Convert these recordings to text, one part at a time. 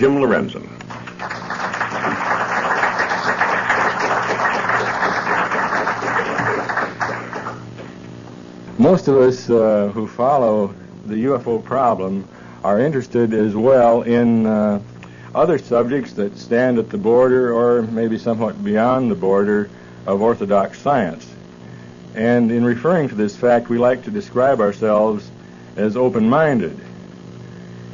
Jim Lorenzen. Most of us who follow the UFO problem are interested as well in other subjects that stand at the border or maybe somewhat beyond the border of orthodox science. And in referring to this fact, we like to describe ourselves as open-minded.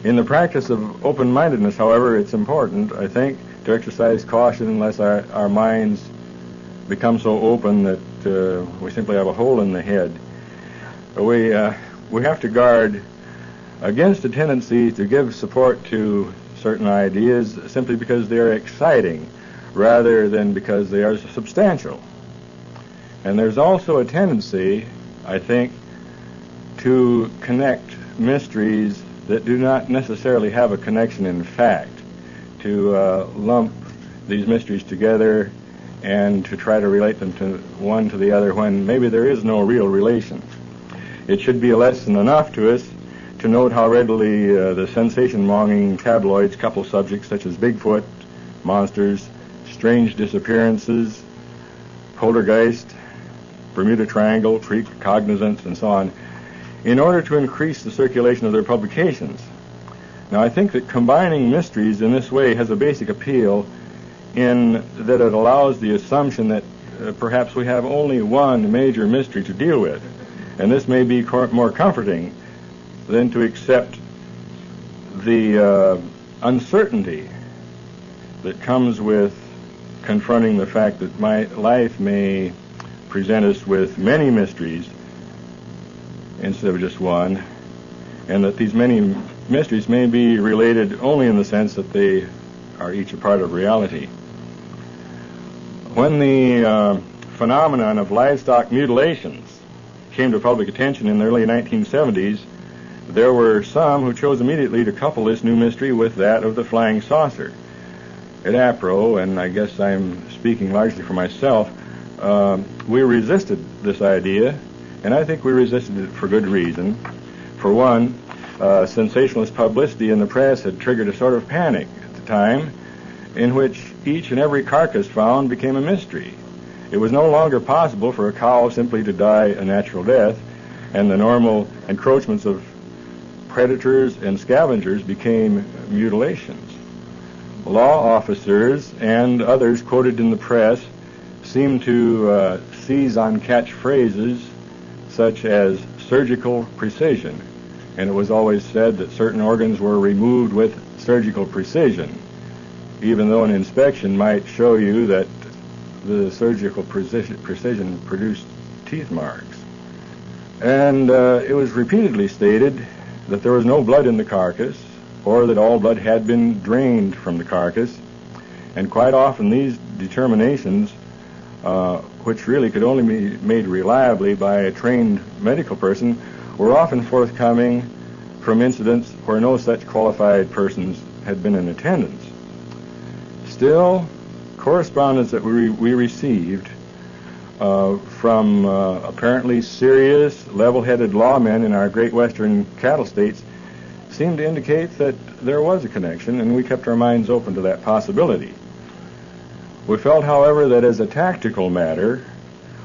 In the practice of open-mindedness, however, it's important, I think, to exercise caution unless our minds become so open that we simply have a hole in the head. We have to guard against a tendency to give support to certain ideas simply because they are exciting rather than because they are substantial. And there's also a tendency, I think, to connect mysteries that do not necessarily have a connection in fact, to lump these mysteries together and to try to relate them to one to the other when maybe there is no real relation. It should be a lesson enough to us to note how readily the sensation-monging tabloids couple subjects such as Bigfoot, monsters, strange disappearances, poltergeist, Bermuda Triangle, precognizance, and so on, in order to increase the circulation of their publications. Now, I think that combining mysteries in this way has a basic appeal in that it allows the assumption that perhaps we have only one major mystery to deal with. And this may be more comforting than to accept the uncertainty that comes with confronting the fact that my life may present us with many mysteries instead of just one, and that these many mysteries may be related only in the sense that they are each a part of reality. When the phenomenon of livestock mutilations came to public attention in the early 1970s, there were some who chose immediately to couple this new mystery with that of the flying saucer. At APRO, and I guess I'm speaking largely for myself, we resisted this idea, and I think we resisted it for good reason. For one, sensationalist publicity in the press had triggered a sort of panic at the time in which each and every carcass found became a mystery. It was no longer possible for a cow simply to die a natural death, and the normal encroachments of predators and scavengers became mutilations. Law officers and others quoted in the press seemed to seize on catchphrases such as surgical precision, and it was always said that certain organs were removed with surgical precision, even though an inspection might show you that the surgical precision produced teeth marks. And it was repeatedly stated that there was no blood in the carcass, or that all blood had been drained from the carcass. And quite often these determinations, which really could only be made reliably by a trained medical person, were often forthcoming from incidents where no such qualified persons had been in attendance. Still, correspondence that we received from apparently serious, level-headed lawmen in our great western cattle states seemed to indicate that there was a connection, and we kept our minds open to that possibility. We felt, however, that as a tactical matter,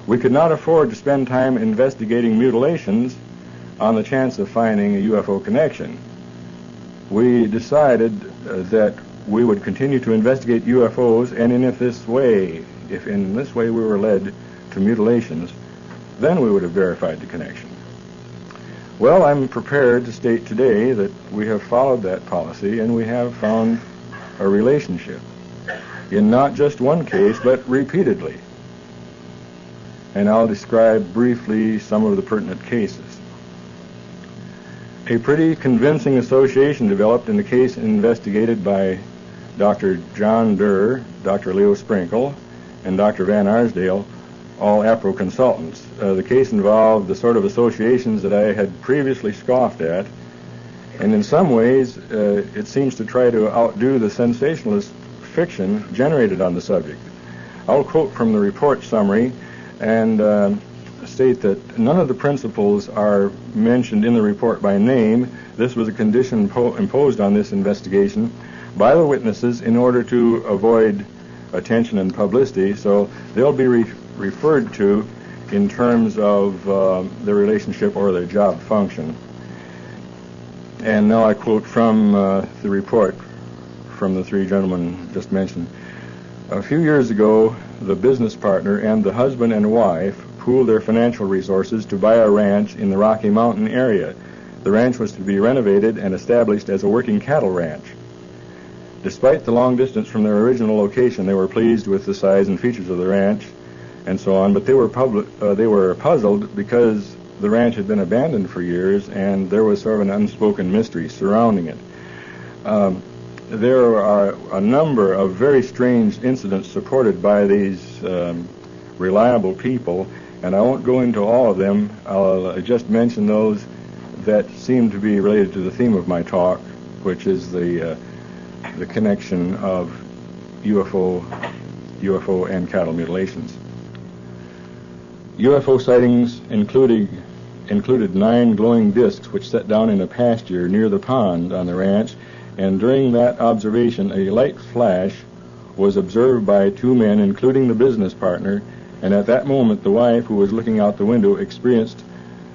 we could not afford to spend time investigating mutilations on the chance of finding a UFO connection. We decided that we would continue to investigate UFOs, and if in this way we were led to mutilations, then we would have verified the connection. Well, I'm prepared to state today that we have followed that policy, and we have found a relationship in not just one case, but repeatedly. And I'll describe briefly some of the pertinent cases. A pretty convincing association developed in the case investigated by Dr. John Durr, Dr. Leo Sprinkle, and Dr. Van Arsdale, all APRO consultants. The case involved the sort of associations that I had previously scoffed at, and in some ways it seems to try to outdo the sensationalist fiction generated on the subject. I'll quote from the report summary and state that none of the principals are mentioned in the report by name. This was a condition imposed on this investigation by the witnesses in order to avoid attention and publicity, so they'll be referred to in terms of their relationship or their job function. And now I quote from the report from the three gentlemen just mentioned. A few years ago, the business partner and the husband and wife pooled their financial resources to buy a ranch in the Rocky Mountain area. The ranch was to be renovated and established as a working cattle ranch. Despite the long distance from their original location, they were pleased with the size and features of the ranch and so on, but they were puzzled because the ranch had been abandoned for years and there was sort of an unspoken mystery surrounding it. There are a number of very strange incidents supported by these reliable people, and I won't go into all of them. I'll just mention those that seem to be related to the theme of my talk, which is the connection of UFO and cattle mutilations. UFO sightings included 9 glowing discs which set down in a pasture near the pond on the ranch, and during that observation a light flash was observed by 2 men, including the business partner, and at that moment the wife, who was looking out the window, experienced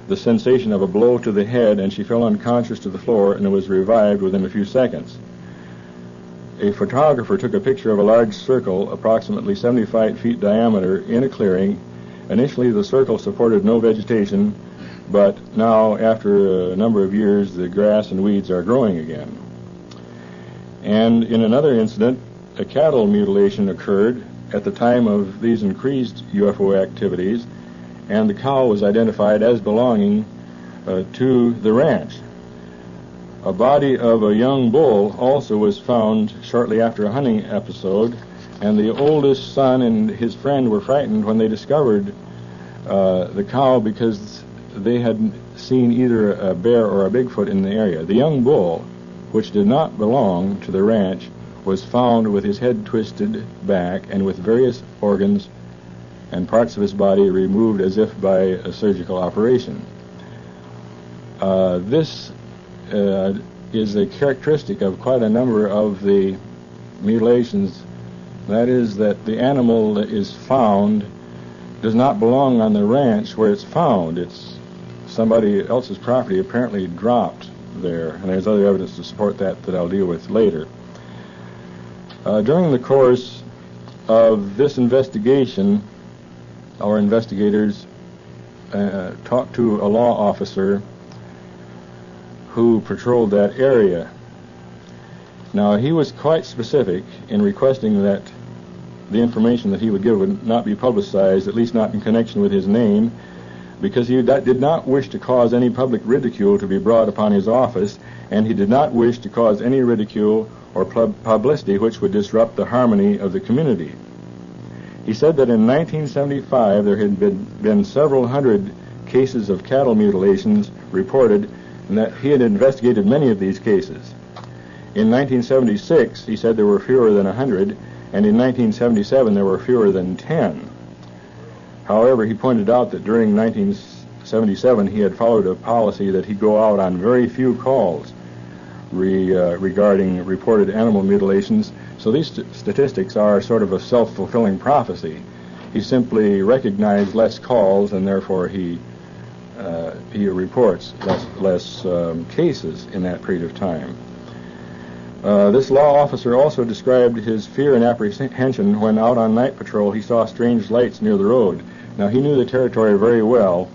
the sensation of a blow to the head, and she fell unconscious to the floor and was revived within a few seconds. A photographer took a picture of a large circle approximately 75 feet diameter in a clearing. Initially the circle supported no vegetation, but now after a number of years the grass and weeds are growing again. And in another incident, a cattle mutilation occurred at the time of these increased UFO activities, and the cow was identified as belonging to the ranch. A body of a young bull also was found shortly after a hunting episode, and the oldest son and his friend were frightened when they discovered the cow because they had seen either a bear or a Bigfoot in the area. The young bull, which did not belong to the ranch, was found with his head twisted back and with various organs and parts of his body removed as if by a surgical operation. This is a characteristic of quite a number of the mutilations. That is, that the animal that is found does not belong on the ranch where it's found. It's somebody else's property apparently dropped there, and there's other evidence to support that I'll deal with later. During the course of this investigation, our investigators talked to a law officer who patrolled that area. Now, he was quite specific in requesting that the information that he would give would not be publicized, at least not in connection with his name, because he did not wish to cause any public ridicule to be brought upon his office, and he did not wish to cause any ridicule or publicity which would disrupt the harmony of the community. He said that in 1975 there had been several hundred cases of cattle mutilations reported, and that he had investigated many of these cases. In 1976, he said there were fewer than 100, and in 1977 there were fewer than 10. However, he pointed out that during 1977 he had followed a policy that he'd go out on very few calls regarding reported animal mutilations, so these statistics are sort of a self-fulfilling prophecy. He simply recognized less calls, and therefore he reports less cases in that period of time. This law officer also described his fear and apprehension when out on night patrol he saw strange lights near the road. Now, he knew the territory very well,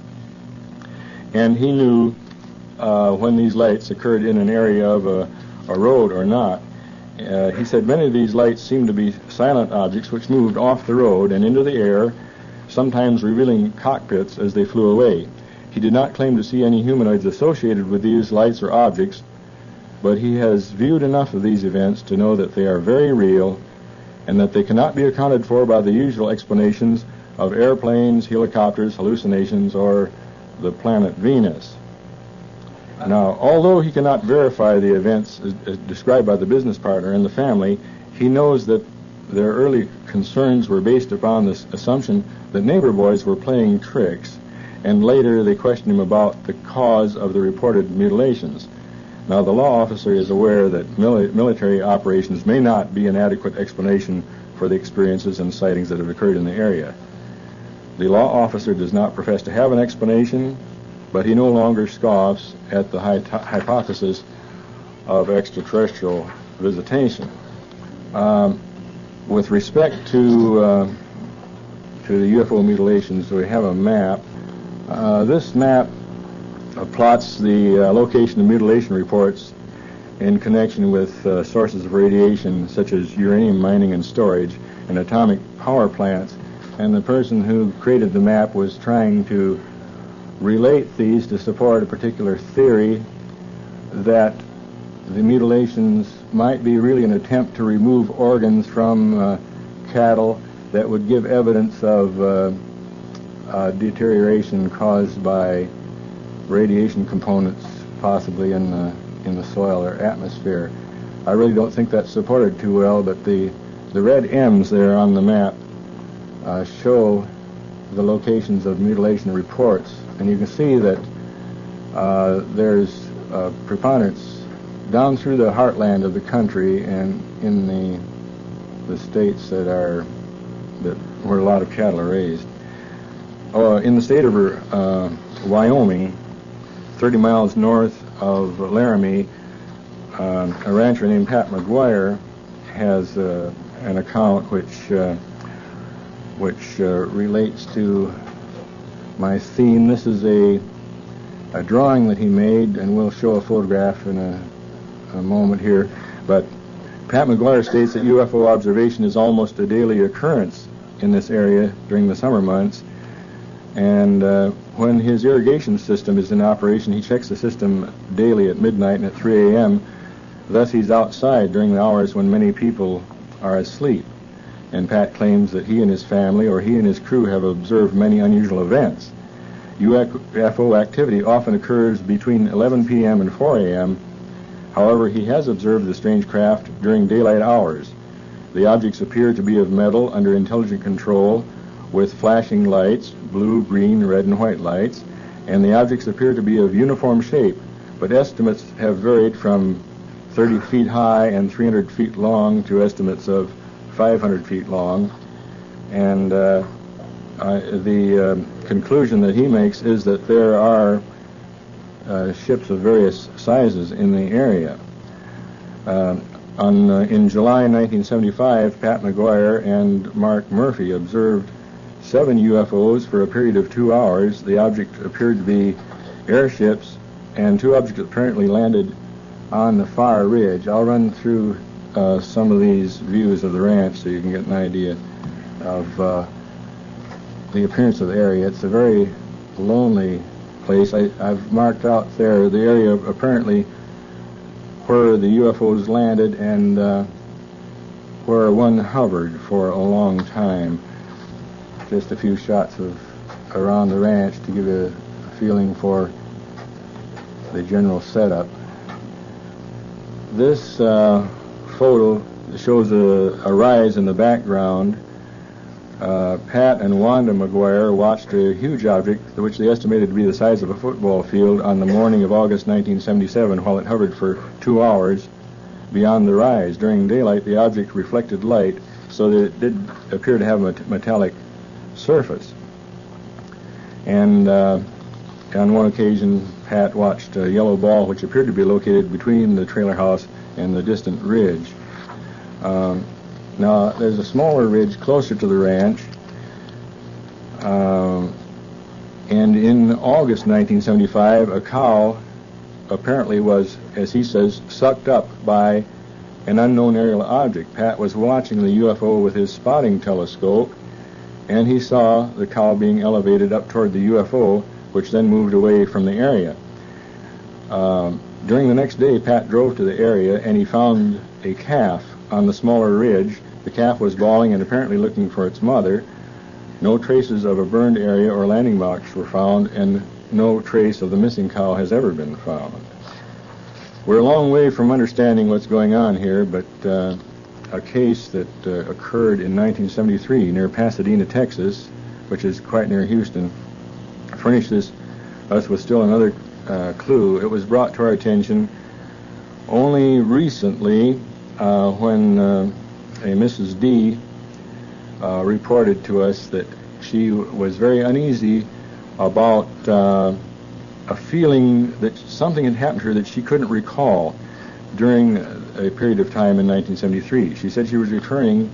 and he knew when these lights occurred in an area of a road or not. He said many of these lights seemed to be silent objects which moved off the road and into the air, sometimes revealing cockpits as they flew away. He did not claim to see any humanoids associated with these lights or objects, but he has viewed enough of these events to know that they are very real and that they cannot be accounted for by the usual explanations of airplanes, helicopters, hallucinations, or the planet Venus. Now, although he cannot verify the events as described by the business partner and the family, he knows that their early concerns were based upon this assumption that neighbor boys were playing tricks, and later they questioned him about the cause of the reported mutilations. Now, the law officer is aware that military operations may not be an adequate explanation for the experiences and sightings that have occurred in the area. The law officer does not profess to have an explanation, but he no longer scoffs at the hypothesis of extraterrestrial visitation. With respect to the UFO mutilations, we have a map. This map plots the location of mutilation reports in connection with sources of radiation such as uranium mining and storage and atomic power plants. And the person who created the map was trying to relate these to support a particular theory that the mutilations might be really an attempt to remove organs from cattle that would give evidence of deterioration caused by radiation components possibly in the soil or atmosphere. I really don't think that's supported too well, but the red M's there on the map show the locations of mutilation reports, and you can see that there's preponderance down through the heartland of the country and in the states where a lot of cattle are raised. In the state of Wyoming, 30 miles north of Laramie, a rancher named Pat McGuire has an account which relates to my theme. This is a drawing that he made, and we'll show a photograph in a moment here. But Pat McGuire states that UFO observation is almost a daily occurrence in this area during the summer months. And when his irrigation system is in operation, he checks the system daily at midnight and at 3 a.m. Thus, he's outside during the hours when many people are asleep. And Pat claims that he and his family, or he and his crew, have observed many unusual events. UFO activity often occurs between 11 p.m. and 4 a.m. However, he has observed the strange craft during daylight hours. The objects appear to be of metal under intelligent control with flashing lights, blue, green, red, and white lights, and the objects appear to be of uniform shape, but estimates have varied from 30 feet high and 300 feet long to estimates of 500 feet long. And the conclusion that he makes is that there are ships of various sizes in the area. In July 1975, Pat McGuire and Mark Murphy observed 7 UFOs for a period of 2 hours. The object appeared to be airships, and 2 objects apparently landed on the far ridge. I'll run through some of these views of the ranch so you can get an idea of the appearance of the area. It's a very lonely place. I've marked out there the area apparently where the UFOs landed and where one hovered for a long time. Just a few shots of around the ranch to give you a feeling for the general setup. This photo shows a rise in the background. Pat and Wanda McGuire watched a huge object, which they estimated to be the size of a football field, on the morning of August 1977 while it hovered for 2 hours beyond the rise. During daylight, the object reflected light, so that it did appear to have a metallic surface. And on one occasion, Pat watched a yellow ball which appeared to be located between the trailer house and the distant ridge. Now, there's a smaller ridge closer to the ranch, and in August 1975, a cow apparently was, as he says, sucked up by an unknown aerial object. Pat was watching the UFO with his spotting telescope, and he saw the cow being elevated up toward the UFO, which then moved away from the area. During the next day, Pat drove to the area, and he found a calf on the smaller ridge. The calf was bawling and apparently looking for its mother. No traces of a burned area or landing box were found, and no trace of the missing cow has ever been found. We're a long way from understanding what's going on here, but a case that occurred in 1973 near Pasadena, Texas, which is quite near Houston, furnished us with still another clue. It was brought to our attention Only recently, when a Mrs. D reported to us that she was very uneasy about a feeling that something had happened to her that she couldn't recall during a period of time in 1973. She said she was returning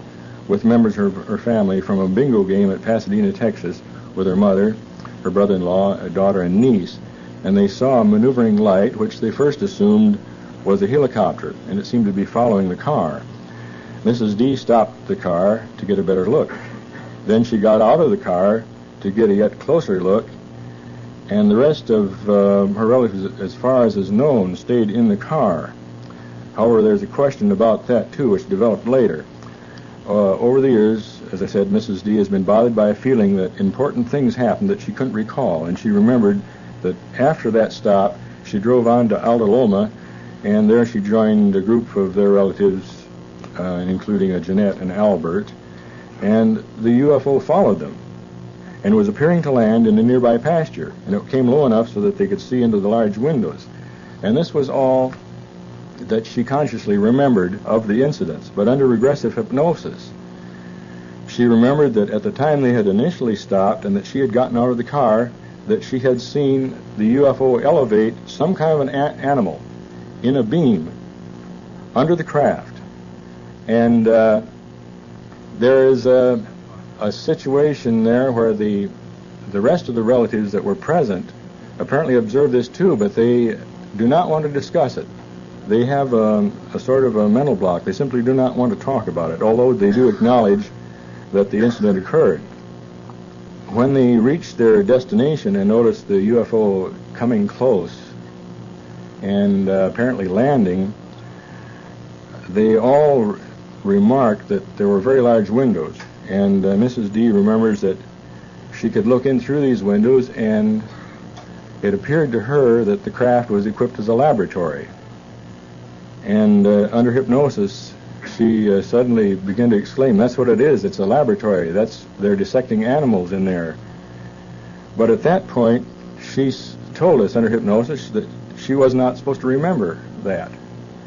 with members of her family from a bingo game at Pasadena, Texas, with her mother, her brother-in-law, a daughter, and niece, and they saw a maneuvering light which they first assumed was a helicopter, and it seemed to be following the car. Mrs. D stopped the car to get a better look. Then she got out of the car to get a yet closer look, and the rest of her relatives, as far as is known, stayed in the car. However, there's a question about that, too, which developed later. Over the years, as I said, Mrs. D has been bothered by a feeling that important things happened that she couldn't recall, and she remembered that after that stop, she drove on to Alta Loma, and there she joined a group of their relatives, including a Jeanette and Albert, and the UFO followed them and was appearing to land in a nearby pasture, and it came low enough so that they could see into the large windows. And this was all that she consciously remembered of the incidents, but under regressive hypnosis. She remembered that at the time they had initially stopped and that she had gotten out of the car, that she had seen the UFO elevate some kind of an animal in a beam under the craft. And there is a situation there where the rest of the relatives that were present apparently observed this too, but they do not want to discuss it. They have a sort of a mental block. They simply do not want to talk about it, although they do acknowledge that the incident occurred. When they reached their destination and noticed the UFO coming close and apparently landing, they all remarked that there were very large windows, and Mrs. D remembers that she could look in through these windows, and it appeared to her that the craft was equipped as a laboratory. And under hypnosis, she suddenly began to exclaim, "That's what it is, it's a laboratory, they're dissecting animals in there." But at that point, she told us under hypnosis that she was not supposed to remember that.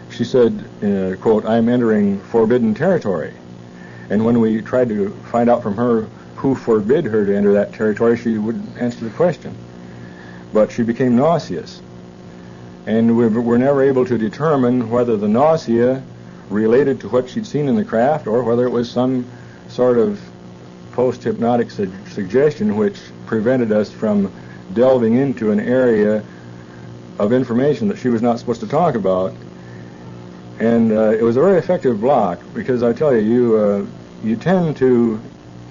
She said, quote, "I'm entering forbidden territory." And when we tried to find out from her who forbid her to enter that territory, she wouldn't answer the question. But she became nauseous. And we were never able to determine whether the nausea related to what she'd seen in the craft or whether it was some sort of post-hypnotic suggestion which prevented us from delving into an area of information that she was not supposed to talk about. And it was a very effective block, because I tell you, you tend to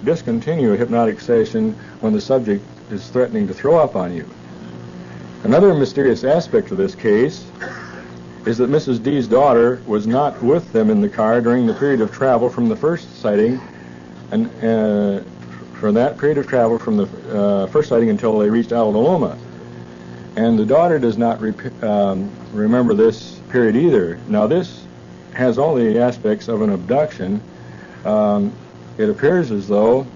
discontinue a hypnotic session when the subject is threatening to throw up on you. Another mysterious aspect of this case is that Mrs. D's daughter was not with them in the car during the period of travel from the first sighting, and for that period of travel from the first sighting until they reached Alta Loma. And the daughter does not remember this period either. Now, this has all the aspects of an abduction. It appears as though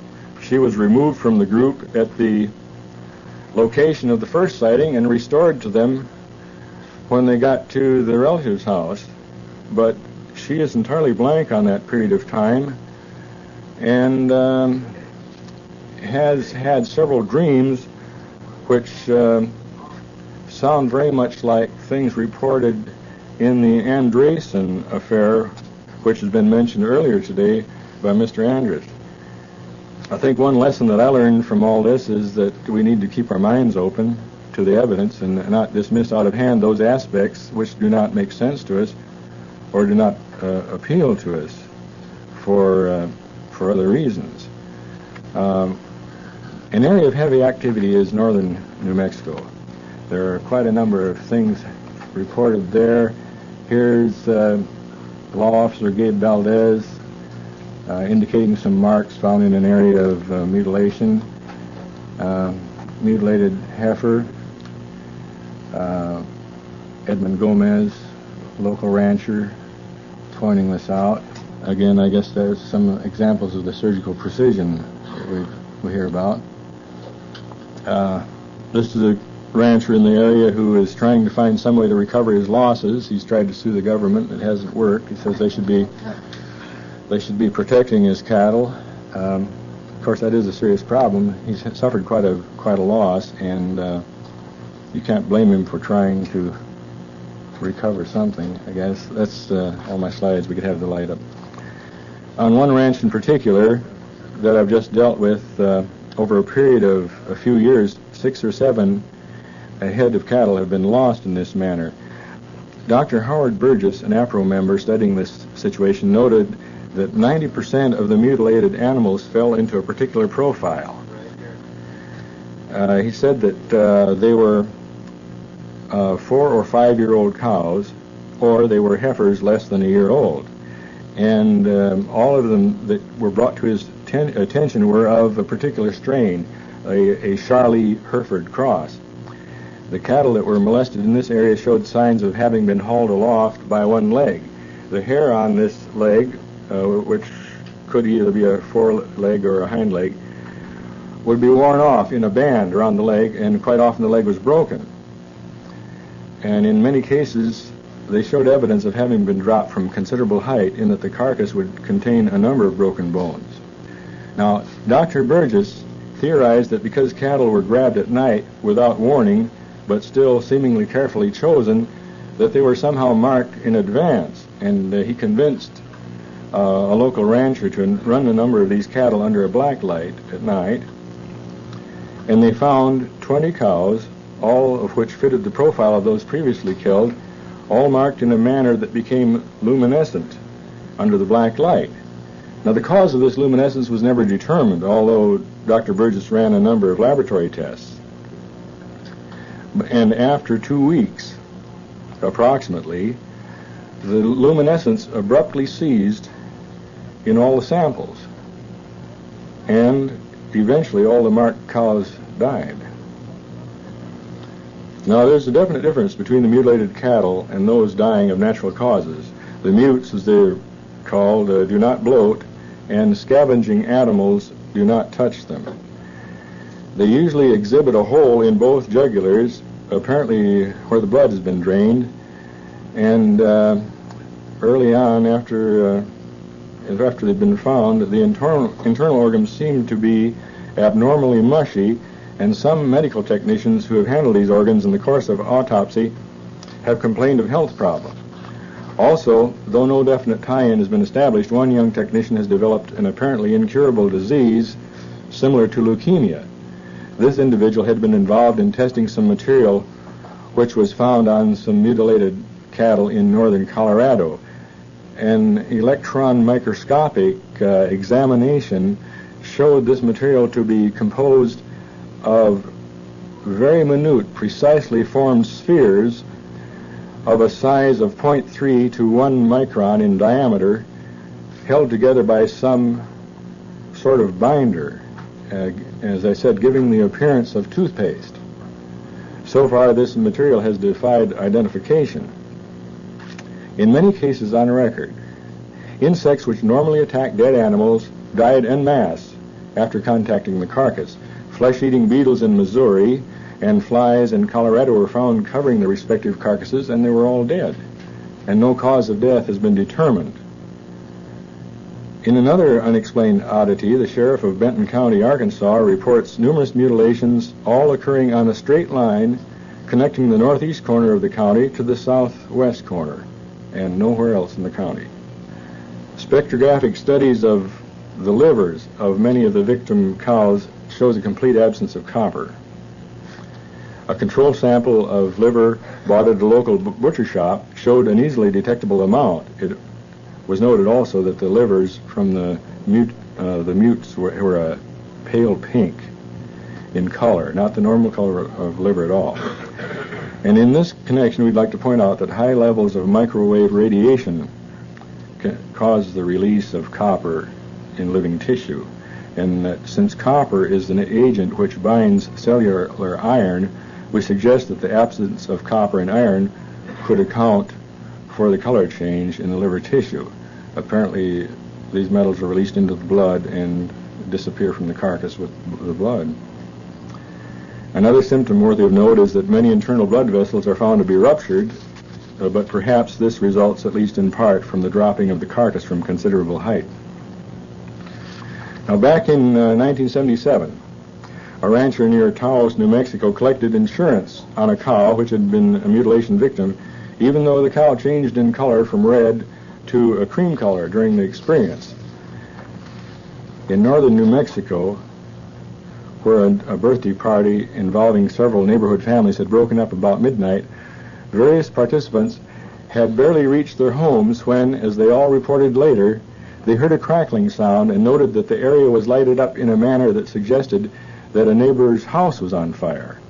she was removed from the group at the location of the first sighting and restored to them when they got to the relative's house. But she is entirely blank on that period of time, and has had several dreams which sound very much like things reported in the Andresen affair, which has been mentioned earlier today by Mr. Andrus. I think one lesson that I learned from all this is that we need to keep our minds open to the evidence and not dismiss out of hand those aspects which do not make sense to us or do not appeal to us for other reasons. An area of heavy activity is northern New Mexico. There are quite a number of things reported there. Here's Law Officer Gabe Valdez indicating some marks found in an area of mutilation. Mutilated heifer. Edmund Gomez, local rancher, pointing this out. Again, I guess there's some examples of the surgical precision that we hear about. This is a rancher in the area who is trying to find some way to recover his losses. He's tried to sue the government. It hasn't worked. He says they should be protecting his cattle. Of course, that is a serious problem. He's suffered quite a loss, and you can't blame him for trying to recover something, I guess. That's all my slides. We could have the light up. On one ranch in particular that I've just dealt with, over a period of a few years, 6 or 7 head of cattle have been lost in this manner. Dr. Howard Burgess, an APRO member studying this situation, noted that 90% of the mutilated animals fell into a particular profile. He said that they were 4 or 5-year-old cows, or they were heifers less than a year old. And all of them that were brought to his attention were of a particular strain, a Charlie-Hereford cross. The cattle that were molested in this area showed signs of having been hauled aloft by one leg. The hair on this leg, which could either be a foreleg or a hind leg, would be worn off in a band around the leg, and quite often the leg was broken. And in many cases, they showed evidence of having been dropped from considerable height, in that the carcass would contain a number of broken bones. Now, Dr. Burgess theorized that because cattle were grabbed at night without warning, but still seemingly carefully chosen, that they were somehow marked in advance, and he convinced a local rancher to run a number of these cattle under a black light at night, and they found 20 cows, all of which fitted the profile of those previously killed, all marked in a manner that became luminescent under the black light. Now, the cause of this luminescence was never determined, although Dr. Burgess ran a number of laboratory tests. And after 2 weeks, approximately, the luminescence abruptly ceased in all the samples, and eventually all the marked cows died. Now, there's a definite difference between the mutilated cattle and those dying of natural causes. The mutes, as they're called, do not bloat, and scavenging animals do not touch them. They usually exhibit a hole in both jugulars, apparently where the blood has been drained, and early on, after they've been found, the internal organs seem to be abnormally mushy, and some medical technicians who have handled these organs in the course of autopsy have complained of health problems. Also, though no definite tie-in has been established, one young technician has developed an apparently incurable disease similar to leukemia. This individual had been involved in testing some material which was found on some mutilated cattle in northern Colorado. An electron microscopic examination showed this material to be composed of very minute, precisely formed spheres of a size of 0.3 to 1 micron in diameter, held together by some sort of binder, as I said, giving the appearance of toothpaste. So far, this material has defied identification. In many cases on record, insects which normally attack dead animals died en masse after contacting the carcass. Flesh-eating beetles in Missouri and flies in Colorado were found covering the respective carcasses, and they were all dead, and no cause of death has been determined. In another unexplained oddity, the sheriff of Benton County, Arkansas, reports numerous mutilations, all occurring on a straight line connecting the northeast corner of the county to the southwest corner, and nowhere else in the county. Spectrographic studies of the livers of many of the victim cows shows a complete absence of copper. A control sample of liver bought at a local butcher shop showed an easily detectable amount. It was noted also that the livers from the mutes were a pale pink in color, not the normal color of liver at all. And in this connection, we'd like to point out that high levels of microwave radiation can cause the release of copper in living tissue, and that since copper is an agent which binds cellular iron, we suggest that the absence of copper and iron could account for the color change in the liver tissue. Apparently, these metals are released into the blood and disappear from the carcass with the blood. Another symptom worthy of note is that many internal blood vessels are found to be ruptured, but perhaps this results at least in part from the dropping of the carcass from considerable height. Now, back in 1977, a rancher near Taos, New Mexico, collected insurance on a cow which had been a mutilation victim, even though the cow changed in color from red to a cream color during the experience. In northern New Mexico, where a birthday party involving several neighborhood families had broken up about midnight, various participants had barely reached their homes when, as they all reported later, they heard a crackling sound and noted that the area was lighted up in a manner that suggested that a neighbor's house was on fire.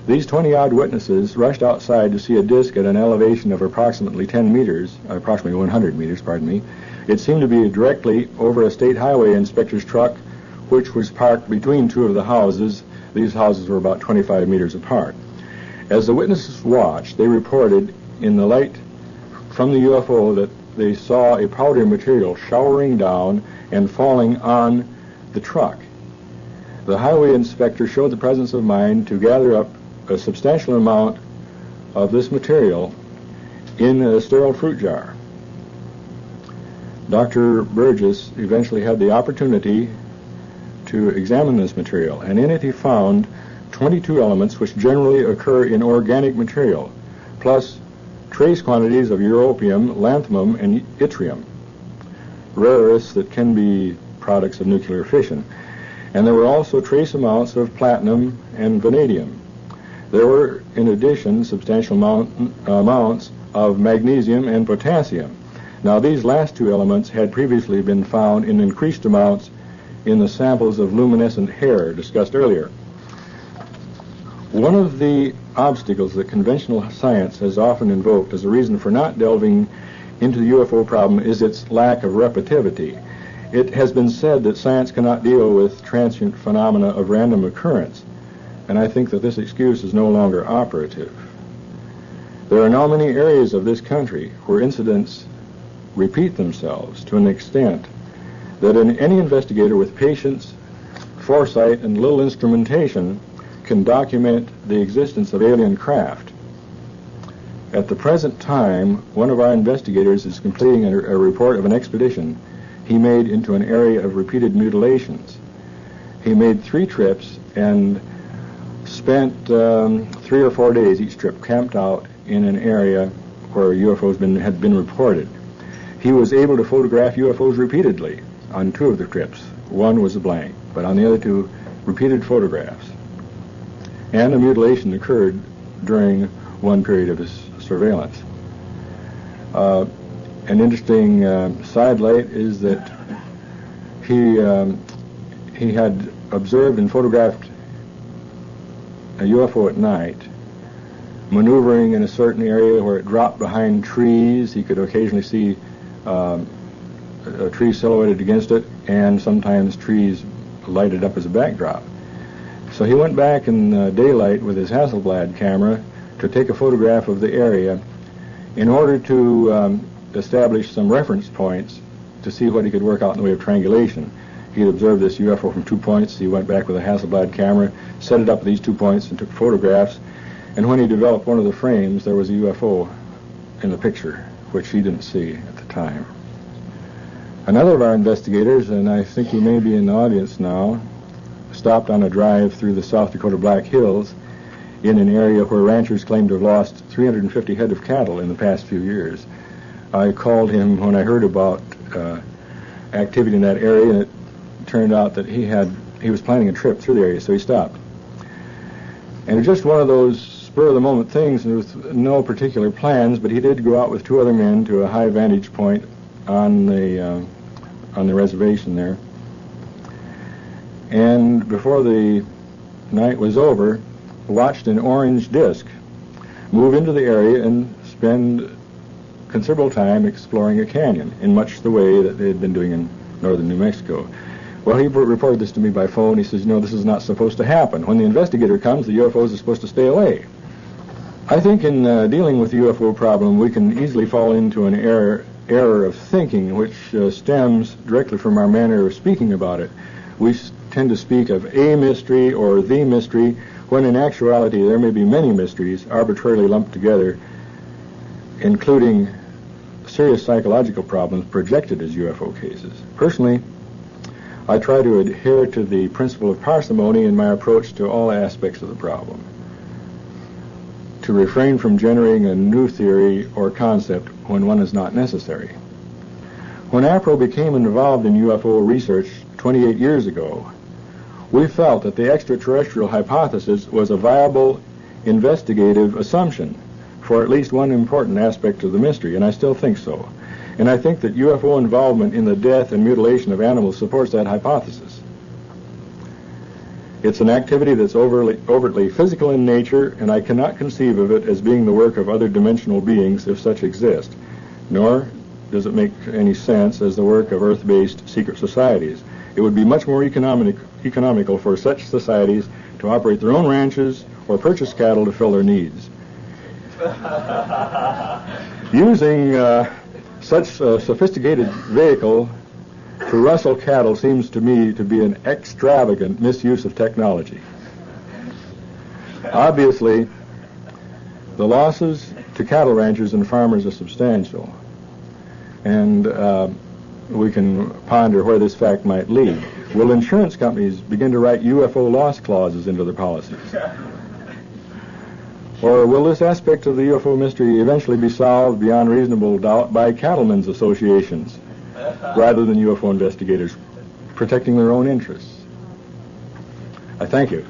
These 20-odd witnesses rushed outside to see a disc at an elevation of approximately 100 meters, pardon me. It seemed to be directly over a state highway inspector's truck, which was parked between two of the houses. These houses were about 25 meters apart. As the witnesses watched, they reported in the light from the UFO that they saw a powder material showering down and falling on the truck. The highway inspector showed the presence of mind to gather up a substantial amount of this material in a sterile fruit jar. Dr. Burgess eventually had the opportunity to examine this material, and in it he found 22 elements which generally occur in organic material, plus trace quantities of europium, lanthanum, and yttrium, rare earths that can be products of nuclear fission. And there were also trace amounts of platinum and vanadium. There were, in addition, substantial amounts of magnesium and potassium. Now, these last two elements had previously been found in increased amounts in the samples of luminescent hair discussed earlier. One of the obstacles that conventional science has often invoked as a reason for not delving into the UFO problem is its lack of repetitivity. It has been said that science cannot deal with transient phenomena of random occurrence, and I think that this excuse is no longer operative. There are now many areas of this country where incidents repeat themselves to an extent that any investigator with patience, foresight, and little instrumentation can document the existence of alien craft. At the present time, one of our investigators is completing a report of an expedition he made into an area of repeated mutilations. He made 3 trips and spent 3 or 4 days each trip camped out in an area where UFOs had been reported. He was able to photograph UFOs repeatedly on 2 of the trips. One was a blank, but on the other 2, repeated photographs. And a mutilation occurred during one period of his surveillance. An interesting sidelight is that he had observed and photographed a UFO at night, maneuvering in a certain area where it dropped behind trees. He could occasionally see a tree silhouetted against it, and sometimes trees lighted up as a backdrop. So he went back in daylight with his Hasselblad camera to take a photograph of the area in order to establish some reference points to see what he could work out in the way of triangulation. He had observed this UFO from 2 points. He went back with a Hasselblad camera, set it up at these 2 points, and took photographs. And when he developed one of the frames, there was a UFO in the picture, which he didn't see at the time. Another of our investigators, and I think he may be in the audience now, stopped on a drive through the South Dakota Black Hills in an area where ranchers claimed to have lost 350 head of cattle in the past few years. I called him when I heard about activity in that area, and it turned out that he was planning a trip through the area, so he stopped. And it was just one of those spur-of-the-moment things with no particular plans, but he did go out with 2 other men to a high vantage point on the reservation there. And before the night was over, watched an orange disc move into the area and spend considerable time exploring a canyon in much the way that they had been doing in northern New Mexico. Well, he reported this to me by phone. He says, this is not supposed to happen. When the investigator comes, the UFOs are supposed to stay away. I think in dealing with the UFO problem, we can easily fall into an error of thinking which stems directly from our manner of speaking about it. We tend to speak of a mystery or the mystery when in actuality there may be many mysteries arbitrarily lumped together, including serious psychological problems projected as UFO cases. Personally, I try to adhere to the principle of parsimony in my approach to all aspects of the problem, to refrain from generating a new theory or concept when one is not necessary. When APRO became involved in UFO research 28 years ago, we felt that the extraterrestrial hypothesis was a viable investigative assumption for at least one important aspect of the mystery, and I still think so. And I think that UFO involvement in the death and mutilation of animals supports that hypothesis. It's an activity that's overtly physical in nature, and I cannot conceive of it as being the work of other dimensional beings, if such exist, nor does it make any sense as the work of Earth-based secret societies. It would be much more economical for such societies to operate their own ranches or purchase cattle to fill their needs. Using such a sophisticated vehicle to rustle cattle seems to me to be an extravagant misuse of technology. Obviously, the losses to cattle ranchers and farmers are substantial, and we can ponder where this fact might lead. Will insurance companies begin to write UFO loss clauses into their policies? Or will this aspect of the UFO mystery eventually be solved beyond reasonable doubt by cattlemen's associations rather than UFO investigators protecting their own interests? I thank you.